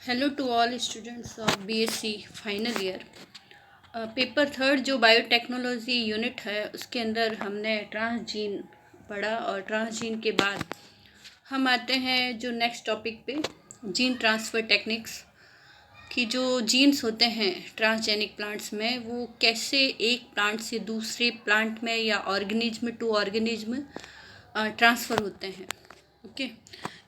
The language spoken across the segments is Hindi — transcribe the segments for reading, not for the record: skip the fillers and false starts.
Hello to all students of BSc final year. Paper third जो बायोटेक्नोलॉजी यूनिट है उसके अंदर हमने ट्रांसजीन पढ़ा और ट्रांसजीन के बाद हम आते हैं जो नेक्स्ट टॉपिक पे जीन ट्रांसफ़र टेक्निक्स कि जो जीन्स होते हैं ट्रांसजेनिक प्लांट्स में वो कैसे एक प्लांट से दूसरे प्लांट में या ऑर्गेनिज्म टू ऑर्गेनिज्म ट्रांसफ़र होते हैं। ओके,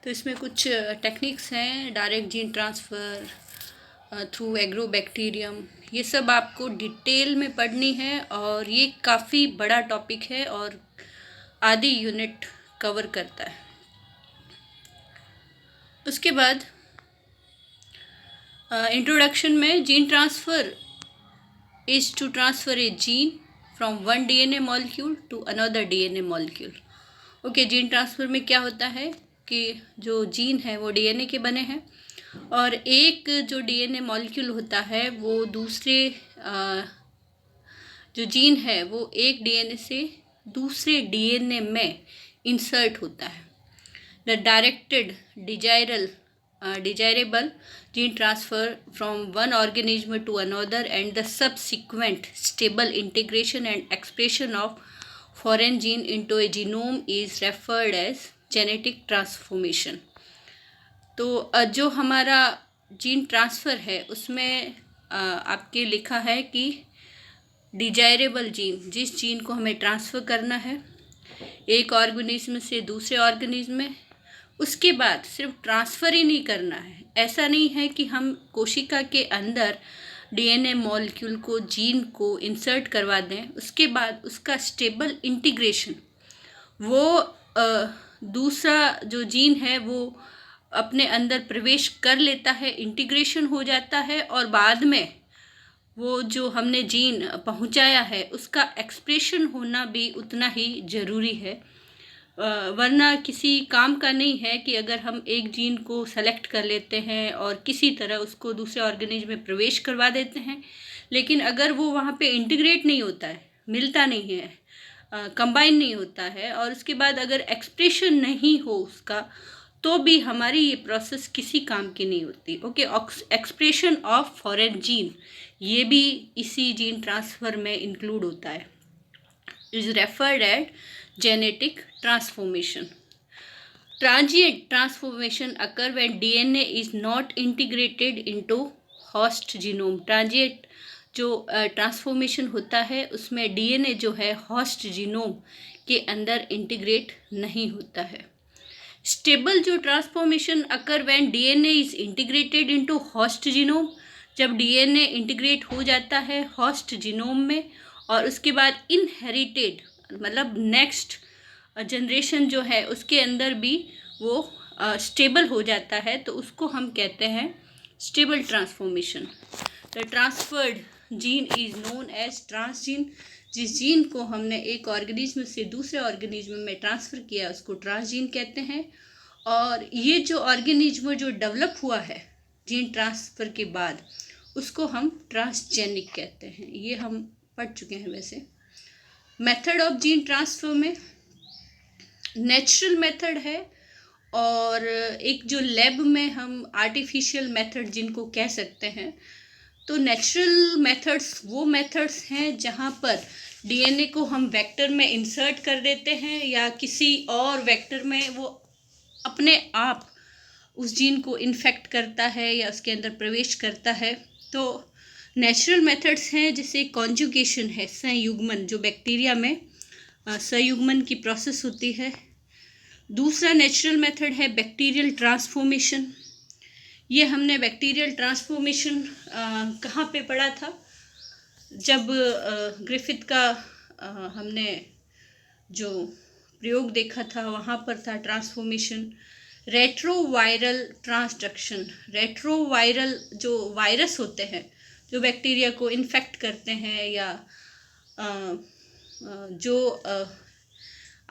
तो इसमें कुछ टेक्निक्स हैं, direct gene transfer through agrobacterium, ये सब आपको डिटेल में पढ़नी है और ये काफ़ी बड़ा टॉपिक है और आधी यूनिट कवर करता है। उसके बाद इंट्रोडक्शन में gene transfer is to transfer a gene from one DNA molecule to another DNA molecule. Okay, gene transfer में क्या होता है कि जो जीन है वो डीएनए के बने हैं और एक जो डीएनए मॉलिक्यूल होता है वो दूसरे जो जीन है वो एक डीएनए से दूसरे डीएनए में इंसर्ट होता है। The directed desirable gene transfer from one organism to another and the subsequent stable integration and expression of foreign gene into a genome is referred as genetic transformation। तो जो हमारा जीन ट्रांसफ़र है उसमें आपके लिखा है कि डिजायरेबल जीन, जिस जीन को हमें ट्रांसफ़र करना है एक ऑर्गेनिज्म से दूसरे ऑर्गेनिज्म में, उसके बाद सिर्फ ट्रांसफ़र ही नहीं करना है। ऐसा नहीं है कि हम कोशिका के अंदर डीएनए मॉलिक्यूल को, जीन को इंसर्ट करवा दें, उसके बाद उसका स्टेबल इंटीग्रेशन वो दूसरा जो जीन है वो अपने अंदर प्रवेश कर लेता है, इंटीग्रेशन हो जाता है और बाद में वो जो हमने जीन पहुंचाया है उसका एक्सप्रेशन होना भी उतना ही ज़रूरी है। वरना किसी काम का नहीं है कि अगर हम एक जीन को सेलेक्ट कर लेते हैं और किसी तरह उसको दूसरे ऑर्गेनिज्म में प्रवेश करवा देते हैं, लेकिन अगर वो वहाँ पे इंटीग्रेट नहीं होता है, मिलता नहीं है, कंबाइन नहीं होता है और उसके बाद अगर एक्सप्रेशन नहीं हो उसका, तो भी हमारी ये प्रोसेस किसी काम की नहीं होती। Okay, expression of foreign gene ये भी इसी जीन ट्रांसफ़र में इंक्लूड होता है, is referred at genetic transformation. Transient transformation occur when DNA is not integrated into host genome. Transient जो ट्रांसफॉर्मेशन होता है उसमें डीएनए जो है होस्ट जीनोम के अंदर इंटीग्रेट नहीं होता है। स्टेबल जो transformation occur when DNA is integrated into host genome, जब डीएनए इंटीग्रेट हो जाता है होस्ट जीनोम में और उसके बाद इनहेरिटेड मतलब नेक्स्ट जनरेशन जो है उसके अंदर भी वो स्टेबल हो जाता है, तो उसको हम कहते हैं stable transformation. The transferred gene is known as transgene. जिस जीन को हमने एक ऑर्गेनिज्म से दूसरे ऑर्गेनिज्म में ट्रांसफ़र किया उसको ट्रांसजीन कहते हैं। और ये जो ऑर्गेनिज्म जो डेवलप हुआ है जीन ट्रांसफ़र के बाद उसको हम ट्रांसजेनिक कहते हैं। ये हम पढ़ चुके हैं। वैसे मेथड ऑफ जीन ट्रांसफ़र में नेचुरल मेथड है और एक जो लैब में हम आर्टिफिशियल मेथड जिनको कह सकते हैं। तो नेचुरल मेथड्स वो मेथड्स हैं जहाँ पर डीएनए को हम वेक्टर में इंसर्ट कर देते हैं या किसी और वेक्टर में वो अपने आप उस जीन को इन्फेक्ट करता है या उसके अंदर प्रवेश करता है। तो नेचुरल मेथड्स हैं जैसे कॉन्जुगेशन है, संयुग्मन, जो बैक्टीरिया में संयुग्मन की प्रोसेस होती है। दूसरा नेचुरल मेथड है बैक्टीरियल ट्रांसफॉर्मेशन। ये हमने बैक्टीरियल ट्रांसफॉर्मेशन कहाँ पे पढ़ा था? जब ग्रिफिथ का हमने जो प्रयोग देखा था वहाँ पर था ट्रांसफॉर्मेशन। रेट्रोवायरल ट्रांसडक्शन, रेट्रोवायरल जो वायरस होते हैं जो बैक्टीरिया को इन्फेक्ट करते हैं या जो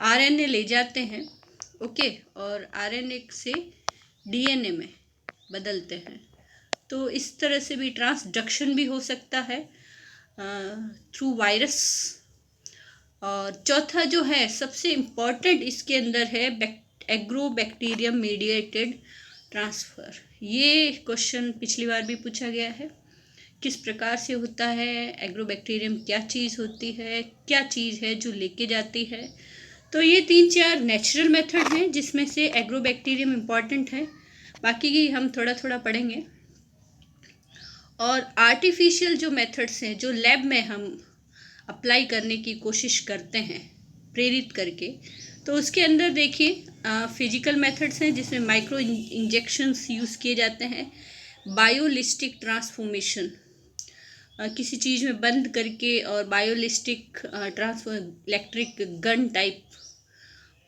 आरएनए ले जाते हैं, ओके, और आरएनए से डीएनए में बदलते हैं, तो इस तरह से भी ट्रांसडक्शन भी हो सकता है थ्रू वायरस। और चौथा जो है सबसे इम्पॉर्टेंट इसके अंदर है एग्रोबैक्टीरियम मीडिएटेड ट्रांसफ़र। ये क्वेश्चन पिछली बार भी पूछा गया है। किस प्रकार से होता है एग्रोबैक्टीरियम, क्या चीज़ होती है, क्या चीज़ है जो लेके जाती है। तो ये 3-4 नेचुरल मेथड हैं जिसमें से एग्रोबैक्टीरियम इम्पॉर्टेंट है, बाकी की हम थोड़ा थोड़ा पढ़ेंगे। और आर्टिफिशियल जो मेथड्स हैं जो लैब में हम अप्लाई करने की कोशिश करते हैं प्रेरित करके, तो उसके अंदर देखिए फिजिकल मेथड्स हैं जिसमें माइक्रो इंजेक्शंस यूज़ किए जाते हैं, बायोलिस्टिक ट्रांसफॉर्मेशन किसी चीज़ में बंद करके, और बायोलिस्टिक इलेक्ट्रिक गन टाइप,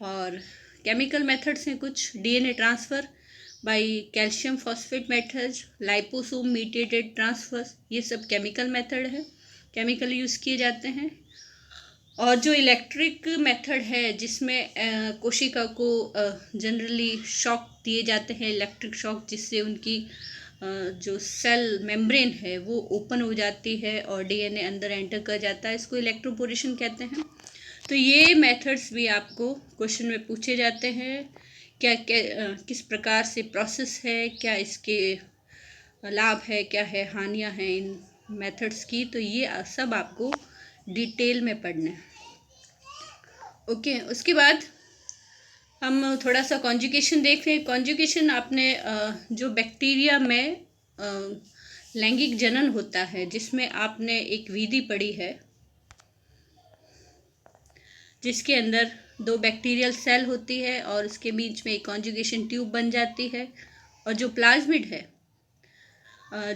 और केमिकल मेथड्स हैं कुछ, DNA transfer by calcium phosphate method, liposome mediated transfer, ये सब केमिकल मेथड है, केमिकल यूज़ किए जाते हैं। और जो इलेक्ट्रिक मेथड है जिसमें कोशिका को जनरली शॉक दिए जाते हैं, इलेक्ट्रिक शॉक, जिससे उनकी जो सेल मेम्ब्रेन है वो ओपन हो जाती है और डीएनए अंदर एंटर कर जाता है, इसको इलेक्ट्रोपोरेशन कहते हैं। तो ये मेथड्स भी आपको क्वेश्चन में पूछे जाते हैं, क्या किस प्रकार से प्रोसेस है, क्या इसके लाभ है, क्या है हानियां हैं इन मेथड्स की, तो ये सब आपको डिटेल में पढ़ना है। ओके, उसके बाद हम थोड़ा सा कॉन्जुगेशन देख रहे हैं। कॉन्जुगेशन आपने जो बैक्टीरिया में लैंगिक जनन होता है जिसमें आपने एक विधि पढ़ी है जिसके अंदर 2 बैक्टीरियल सेल होती है और उसके बीच में एक कॉन्जुगेशन ट्यूब बन जाती है, और जो प्लाज्मिड है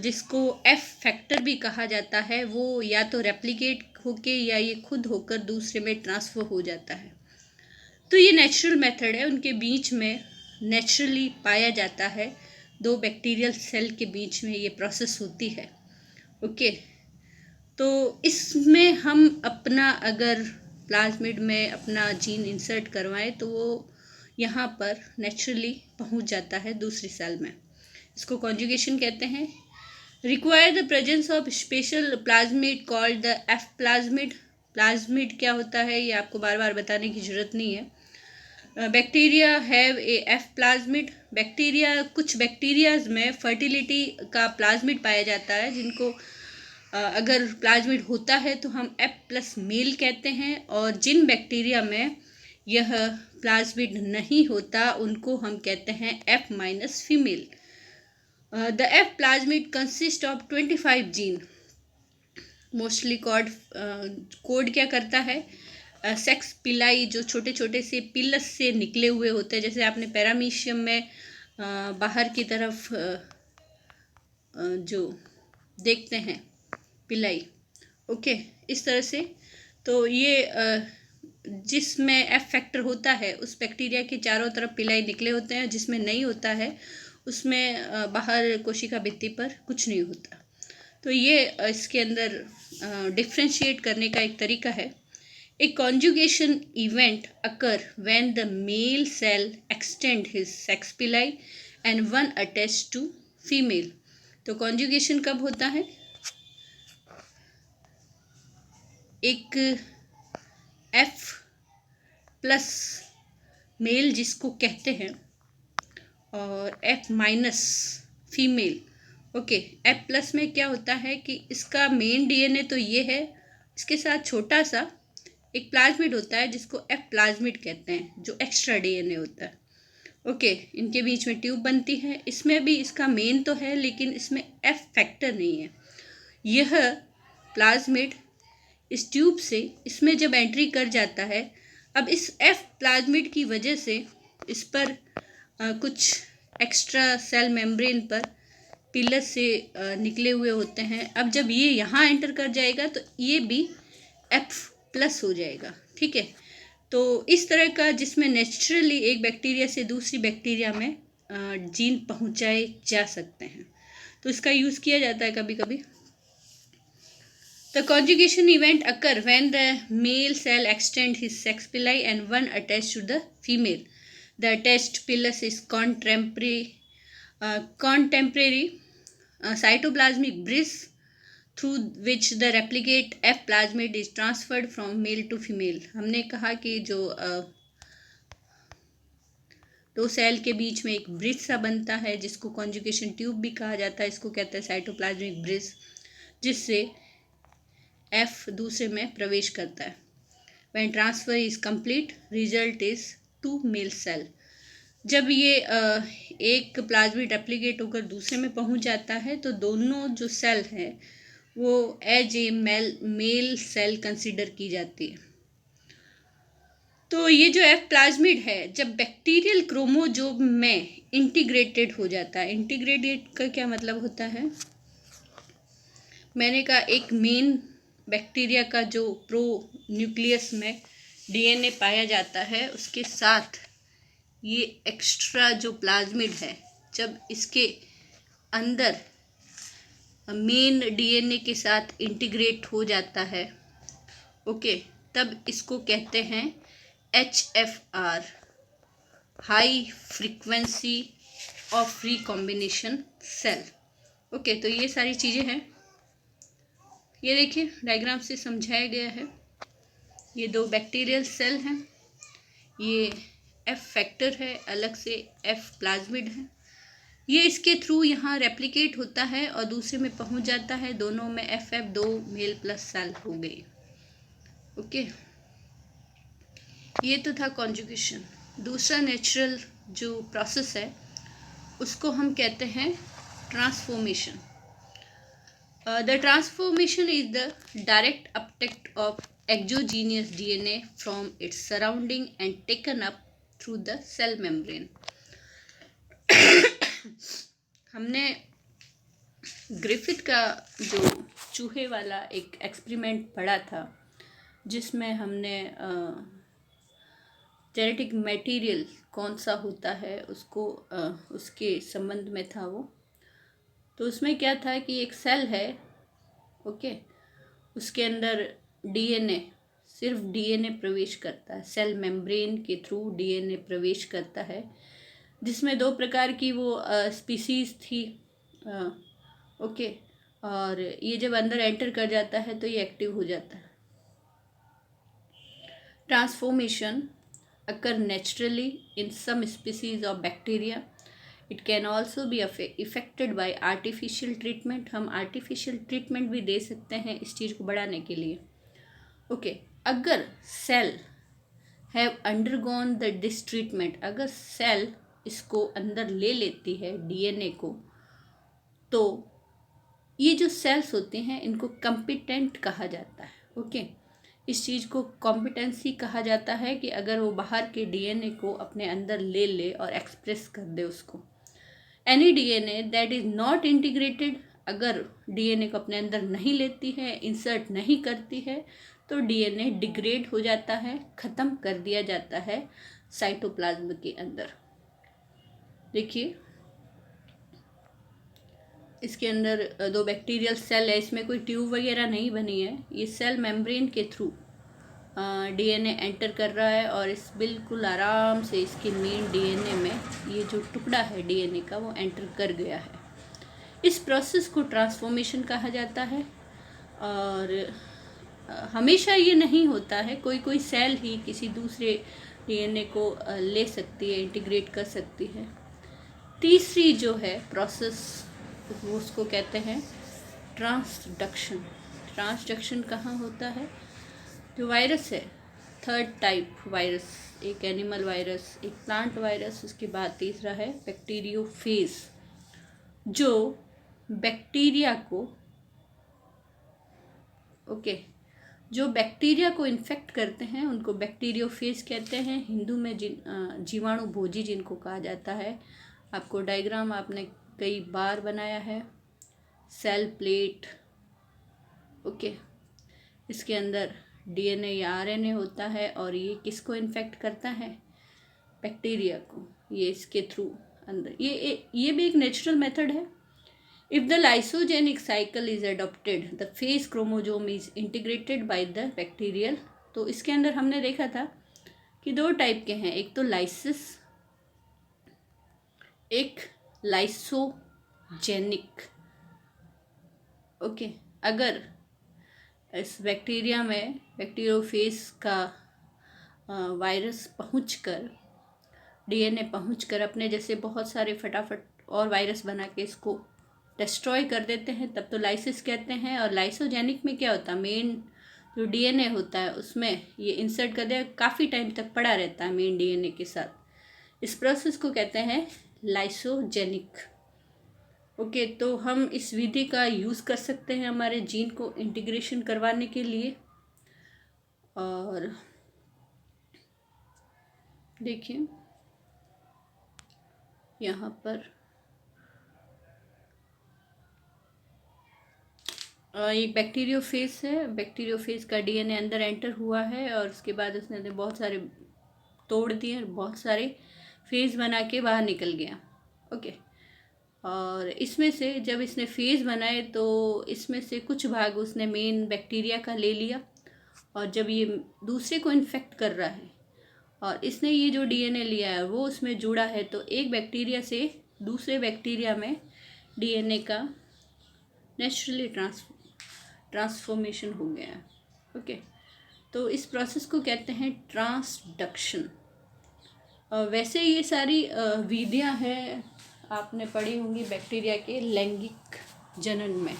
जिसको एफ फैक्टर भी कहा जाता है, वो या तो रेप्लिकेट होके या ये खुद होकर दूसरे में ट्रांसफ़र हो जाता है। तो ये नेचुरल मेथड है, उनके बीच में नेचुरली पाया जाता है, 2 बैक्टीरियल सेल के बीच में ये प्रोसेस होती है। ओके, तो इसमें हम अपना अगर प्लाज्मिड में अपना जीन इंसर्ट करवाएं तो वो यहाँ पर नेचुरली पहुँच जाता है दूसरी सेल में, इसको कॉन्जुगेशन कहते हैं। Require the presence of special plasmid called the F plasmid. Plasmid क्या होता है ये आपको बार बार बताने की जरूरत नहीं है। Bacteria have A F plasmid. Bacteria, कुछ बैक्टीरियाज में फर्टिलिटी का प्लाज्मिड पाया जाता है जिनको अगर प्लाज्मिड होता है तो हम एफ प्लस मेल कहते हैं, और जिन बैक्टीरिया में यह प्लाज्मिड नहीं होता उनको हम कहते हैं F minus female. The F plasmid consist of 25 gene mostly code क्या करता है, सेक्स पिलाई, जो छोटे छोटे से पिलस से निकले हुए होते हैं, जैसे आपने पैरामीशियम में बाहर की तरफ जो देखते हैं पिलाई, ओके, इस तरह से। तो ये जिसमें एफ फैक्टर होता है उस बैक्टीरिया के चारों तरफ पिलाई निकले होते हैं, जिसमें नहीं होता है उसमें बाहर कोशिका भित्ति पर कुछ नहीं होता। तो ये इसके अंदर डिफ्रेंशिएट करने का एक तरीका है। A conjugation event occur when the male cell extend his sex pili and one attach to female. तो कॉन्जुगेशन कब होता है, एक एफ प्लस मेल जिसको कहते हैं और F minus female. Okay, F plus में क्या होता है कि इसका मेन डीएनए तो ये है, इसके साथ छोटा सा एक प्लाज्मिड होता है जिसको एफ प्लाज्मिड कहते हैं, जो एक्स्ट्रा डीएनए होता है। ओके, इनके बीच में ट्यूब बनती है, इसमें भी इसका मेन तो है लेकिन इसमें एफ फैक्टर नहीं है। यह प्लाज्मिड इस ट्यूब से इसमें जब एंट्री कर जाता है, अब इस एफ प्लाज्मिड की वजह से इस पर कुछ एक्स्ट्रा सेल मेम्ब्रेन पर पिलर से निकले हुए होते हैं। अब जब ये यहाँ एंटर कर जाएगा तो ये भी एफ प्लस हो जाएगा, ठीक है। तो इस तरह का जिसमें नेचुरली एक बैक्टीरिया से दूसरी बैक्टीरिया में जीन पहुँचाए जा सकते हैं, तो इसका यूज़ किया जाता है कभी कभी। The conjugation event occur when the male cell extend his sex pili and one attached to the female. The attached pilus is contemporary cytoplasmic bridge through which the replicate F plasmid is transferred from male to female. हमने कहा कि जो दो सेल के बीच में एक ब्रिज सा बनता है जिसको कॉन्जुगेशन ट्यूब भी कहा जाता है, इसको कहते हैं साइटोप्लाज्मिक ब्रिज, जिससे एफ दूसरे में प्रवेश करता है। When transfer is complete result is 2 male cell. जब ये एक प्लाज्मिड रेप्लिकेट होकर दूसरे में पहुंच जाता है तो दोनों जो सेल है वो as a male cell consider की जाती है। तो ये जो एफ प्लाज्मिड है जब बैक्टीरियल क्रोमोजोम में इंटीग्रेटेड हो जाता है, इंटीग्रेटेड का क्या मतलब होता है, मैंने कहा एक मेन बैक्टीरिया का जो प्रो न्यूक्लियस में डीएनए पाया जाता है उसके साथ ये एक्स्ट्रा जो प्लाज्मिड है जब इसके अंदर मेन डीएनए के साथ इंटीग्रेट हो जाता है, ओके, तब इसको कहते हैं HFR, high frequency of recombination cell. Okay, तो ये सारी चीज़ें हैं, ये देखिए डायग्राम से समझाया गया है। ये दो बैक्टीरियल सेल हैं, ये एफ फैक्टर है, अलग से एफ प्लाज्मिड है, ये इसके थ्रू यहाँ रेप्लिकेट होता है और दूसरे में पहुँच जाता है, दोनों में एफ दो मेल प्लस सेल हो गई। ओके, ये तो था कॉन्जुगेशन। दूसरा नेचुरल जो प्रोसेस है उसको हम कहते हैं transformation. The transformation is the direct uptake of exogenous DNA from its surrounding and taken up through the cell membrane. हमने ग्रिफिथ का जो चूहे वाला एक एक्सपेरिमेंट पढ़ा था जिसमें हमने जेनेटिक मटेरियल कौन सा होता है उसको उसके संबंध में था वो। तो उसमें क्या था कि एक सेल है, ओके, उसके अंदर डीएनए, सिर्फ डीएनए प्रवेश करता है, सेल मेम्ब्रेन के थ्रू डीएनए प्रवेश करता है, जिसमें दो प्रकार की वो स्पीसीज थी, ओके, और ये जब अंदर एंटर कर जाता है तो ये एक्टिव हो जाता है। Transformation occur naturally in some species of bacteria. It can also be affected by artificial treatment. हम artificial treatment भी दे सकते हैं इस चीज़ को बढ़ाने के लिए। ओके, अगर cell have undergone the this treatment, अगर सेल इसको अंदर ले लेती है डीएनए को, तो ये जो सेल्स होते हैं इनको कॉम्पिटेंट कहा जाता है। ओके, इस चीज़ को कॉम्पिटेंसी कहा जाता है कि अगर वो बाहर के डीएनए को अपने अंदर ले ले और एक्सप्रेस कर दे उसको। Any DNA that is not integrated, अगर डीएनए को अपने अंदर नहीं लेती है, इंसर्ट नहीं करती है, तो डीएनए डिग्रेड हो जाता है, ख़त्म कर दिया जाता है साइटोप्लाज्म के अंदर। देखिए इसके अंदर दो बैक्टीरियल सेल है, इसमें कोई ट्यूब वगैरह नहीं बनी है, ये सेल मेम्ब्रेन के थ्रू डीएनए एंटर कर रहा है और इस बिल्कुल आराम से इसके मेन डीएनए में ये जो टुकड़ा है डीएनए का वो एंटर कर गया है। इस प्रोसेस को ट्रांसफॉर्मेशन कहा जाता है। और हमेशा ये नहीं होता है, कोई कोई सेल ही किसी दूसरे डीएनए को ले सकती है, इंटीग्रेट कर सकती है। तीसरी जो है प्रोसेस वो उसको कहते हैं ट्रांसडक्शन। ट्रांसडक्शन कहाँ होता है, जो वायरस है, थर्ड टाइप वायरस, एक एनिमल वायरस, एक प्लांट वायरस, उसके बाद तीसरा है बैक्टीरियोफेज, जो बैक्टीरिया को, ओके, जो बैक्टीरिया को इन्फेक्ट करते हैं उनको बैक्टीरियोफेज कहते हैं। हिंदू में जीवाणु भोजी जिनको कहा जाता है। आपको डायग्राम आपने कई बार बनाया है, सेल प्लेट, ओके, इसके अंदर डीएनए या आरएनए होता है और ये किसको इन्फेक्ट करता है, बैक्टीरिया को, ये इसके थ्रू अंदर, ये भी एक नेचुरल मेथड है। If the lysogenic cycle is adopted the phase chromosome is integrated by the bacterial. तो इसके अंदर हमने देखा था कि दो टाइप के हैं, एक तो लाइसिस, एक लाइसोजेनिक। ओके, अगर इस बैक्टीरिया में बैक्टीरियोफेज का वायरस पहुंचकर डीएनए पहुंचकर अपने जैसे बहुत सारे फटाफट और वायरस बना के इसको डिस्ट्रॉय कर देते हैं, तब तो लाइसिस कहते हैं। और लाइसोजेनिक में क्या होता है, मेन जो डीएनए होता है उसमें ये इंसर्ट कर दिया, काफ़ी टाइम तक पड़ा रहता है मेन डीएनए के साथ। इस प्रोसेस को कहते हैं लाइसोजेनिक। ओके, तो हम इस विधि का यूज़ कर सकते हैं हमारे जीन को इंटीग्रेशन करवाने के लिए। और देखिए यहाँ पर एक बैक्टीरियोफेज है, बैक्टीरियोफेज का डीएनए अंदर एंटर हुआ है और उसके बाद उसने बहुत सारे तोड़ दिए और बहुत सारे फेज बना के बाहर निकल गया। ओके, और इसमें से जब इसने फेज बनाए तो इसमें से कुछ भाग उसने मेन बैक्टीरिया का ले लिया, और जब ये दूसरे को इन्फेक्ट कर रहा है और इसने ये जो डीएनए लिया है वो उसमें जुड़ा है, तो एक बैक्टीरिया से दूसरे बैक्टीरिया में डीएनए का नेचुरली ट्रांसफॉर्मेशन हो गया है। ओके, तो इस प्रोसेस को कहते हैं ट्रांसडक्शन। वैसे ये सारी विधियां हैं, आपने पढ़ी होंगी बैक्टीरिया के लैंगिक जनन में,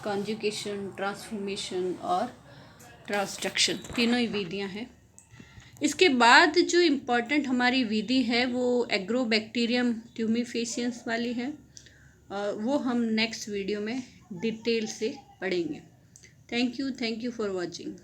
कॉन्जुगेशन, ट्रांसफॉर्मेशन और ट्रांसडक्शन, तीनों ही विधियां हैं। इसके बाद जो इम्पोर्टेंट हमारी विधि है वो एग्रोबैक्टीरियम ट्यूमिफेसियंस वाली है, वो हम नेक्स्ट वीडियो में डिटेल से पढ़ेंगे। Thank you for watching.